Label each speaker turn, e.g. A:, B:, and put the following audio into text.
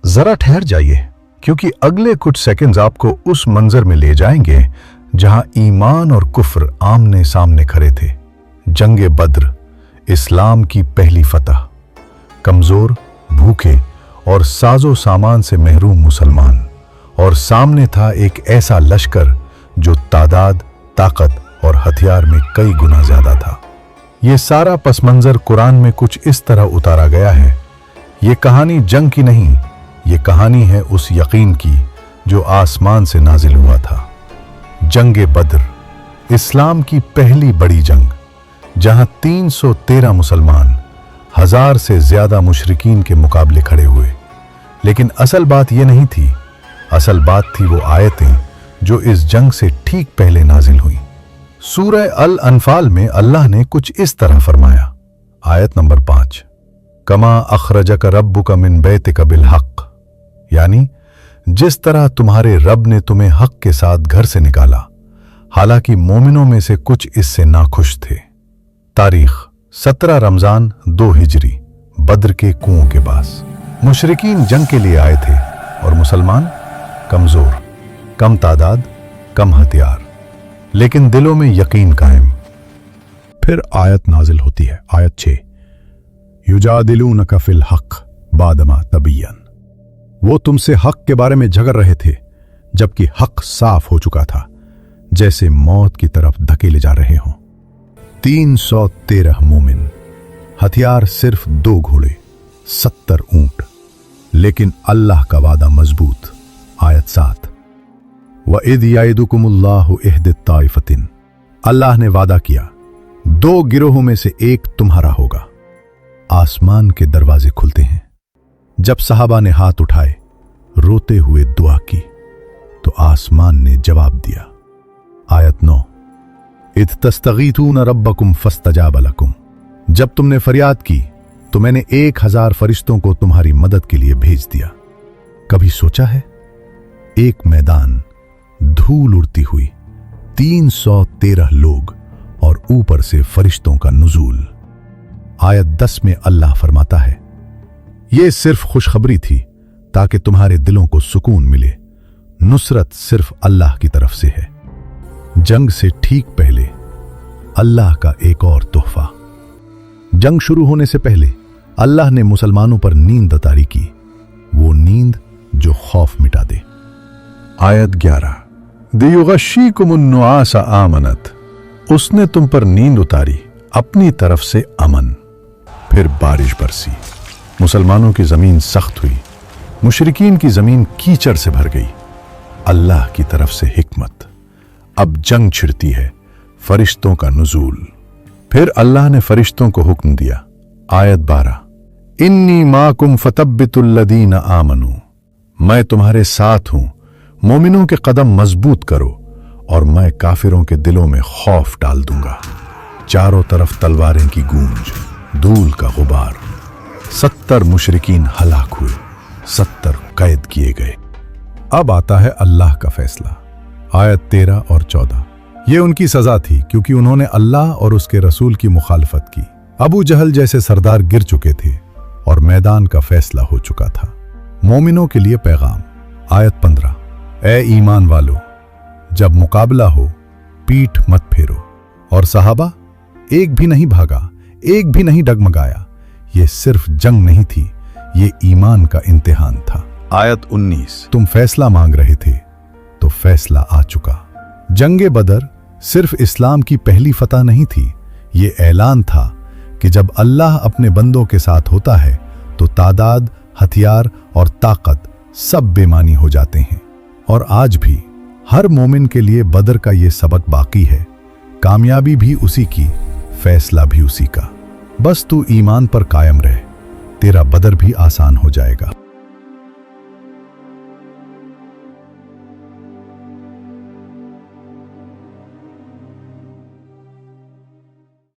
A: जरा ठहर जाइए, क्योंकि अगले कुछ सेकंड्स आपको उस मंजर में ले जाएंगे जहां ईमान और कुफ्र आमने सामने खड़े थे। जंगे बद्र, इस्लाम की पहली फतह। कमजोर, भूखे और साजो सामान से महरूम मुसलमान, और सामने था एक ऐसा लश्कर जो तादाद, ताकत और हथियार में कई गुना ज्यादा था। ये सारा पस मंजर कुरान में कुछ इस तरह उतारा गया है। ये कहानी जंग की नहीं, ये कहानी है उस यकीन की जो आसमान से नाजिल हुआ था। जंगे बद्र, इस्लाम की पहली बड़ी जंग, जहां 313 मुसलमान 1000 से ज्यादा मुशरिकीन के मुकाबले खड़े हुए। लेकिन असल बात यह नहीं थी, असल बात थी वो आयतें जो इस जंग से ठीक पहले नाजिल हुई। सूरह अल अनफाल में अल्लाह ने कुछ इस तरह फरमाया, आयत नंबर 5, कमा अखरजक रब्बुक मिन बैतिक बिल हक, यानी जिस तरह तुम्हारे रब ने तुम्हें हक के साथ घर से निकाला। हालांकि मोमिनों में से कुछ इससे नाखुश थे। तारीख 17 रमजान 2 हिजरी, बद्र के कुओं के पास। मुशरिकीन जंग के लिए आए थे और मुसलमान कमजोर, कम तादाद, कम हथियार, लेकिन दिलों में यकीन कायम।
B: फिर आयत नाजिल होती है, आयत 6, युजादिलूनका फिल हक बादमा तबियन। वो तुमसे हक के बारे में झगड़ रहे थे जबकि हक साफ हो चुका था, जैसे मौत की तरफ धकेले जा रहे हों। 313 मोमिन, हथियार सिर्फ 2 घोड़े, 70 ऊंट, लेकिन अल्लाह का वादा मजबूत। आयत 7, वइद याइदुकुमुल्लाहु इहदित ताइफतिन, अल्लाह ने वादा किया 2 गिरोहों में से एक तुम्हारा होगा। आसमान के दरवाजे खुलते हैं। जब सहाबा ने हाथ उठाए, रोते हुए दुआ की, तो आसमान ने जवाब दिया। आयत 9, इद तस्तगीथून रब्बकुम फस्तजाब लकुम, जब तुमने फरियाद की तो मैंने 1000 फरिश्तों को तुम्हारी मदद के लिए भेज दिया। कभी सोचा है, एक मैदान, धूल उड़ती हुई, 313 लोग और ऊपर से फरिश्तों का नुजूल। आयत 10 में अल्लाह फरमाता है, यह सिर्फ खुशखबरी थी ताकि तुम्हारे दिलों को सुकून मिले। नुसरत सिर्फ अल्लाह की तरफ से है। जंग से ठीक पहले अल्लाह का एक और तोहफा। जंग शुरू होने से पहले अल्लाह ने मुसलमानों पर नींद अतारी की, वो नींद जो खौफ मिटा दे।
A: आयत 11, दियुगश्शीकुमुन्नुआसा आमनत, उसने तुम पर नींद उतारी अपनी तरफ से अमन। फिर बारिश बरसी, मुसलमानों की जमीन सख्त हुई, मुशरिकीन की जमीन कीचड़ से भर गई। अल्लाह की तरफ से हिकमत, अब जंग छिड़ती है, फरिश्तों का नुजूल। फिर अल्लाह ने फरिश्तों को हुक्म दिया। आयत 12, इन्नी माकुम फतब्बितुल्लदीन आमनू, मैं तुम्हारे साथ हूं, मोमिनों के कदम मजबूत करो और मैं काफिरों के दिलों में खौफ डाल दूंगा। चारों तरफ तलवारें की गूंज, धूल का गुबार। 70 मुशरिकीन हलाक हुए, 70 कैद किए गए। अब आता है अल्लाह का फैसला। आयत 13 और 14, ये उनकी सजा थी क्योंकि उन्होंने अल्लाह और उसके रसूल की मुखालफत की। अबू जहल जैसे सरदार गिर चुके थे और मैदान का फैसला हो चुका था। मोमिनों के लिए पैगाम। आयत 15, ए ईमान वालो, जब मुकाबला हो पीठ मत फेरो। और सहाबा, एक भी नहीं भागा, एक भी नहीं डगमगाया। ये सिर्फ जंग नहीं थी, ये ईमान का इम्तिहान था। आयत 19,
B: तुम फैसला मांग रहे थे तो फैसला आ चुका। जंगे बदर सिर्फ इस्लाम की पहली फतह नहीं थी, ये ऐलान था कि जब अल्लाह अपने बंदों के साथ होता है तो तादाद, हथियार और ताकत सब बेमानी हो जाते हैं। और आज भी हर मोमिन के लिए बदर का ये सबक बाकी है। कामयाबी भी उसी की, फैसला भी उसी का। बस तू ईमान पर कायम रह, तेरा बदर भी आसान हो जाएगा।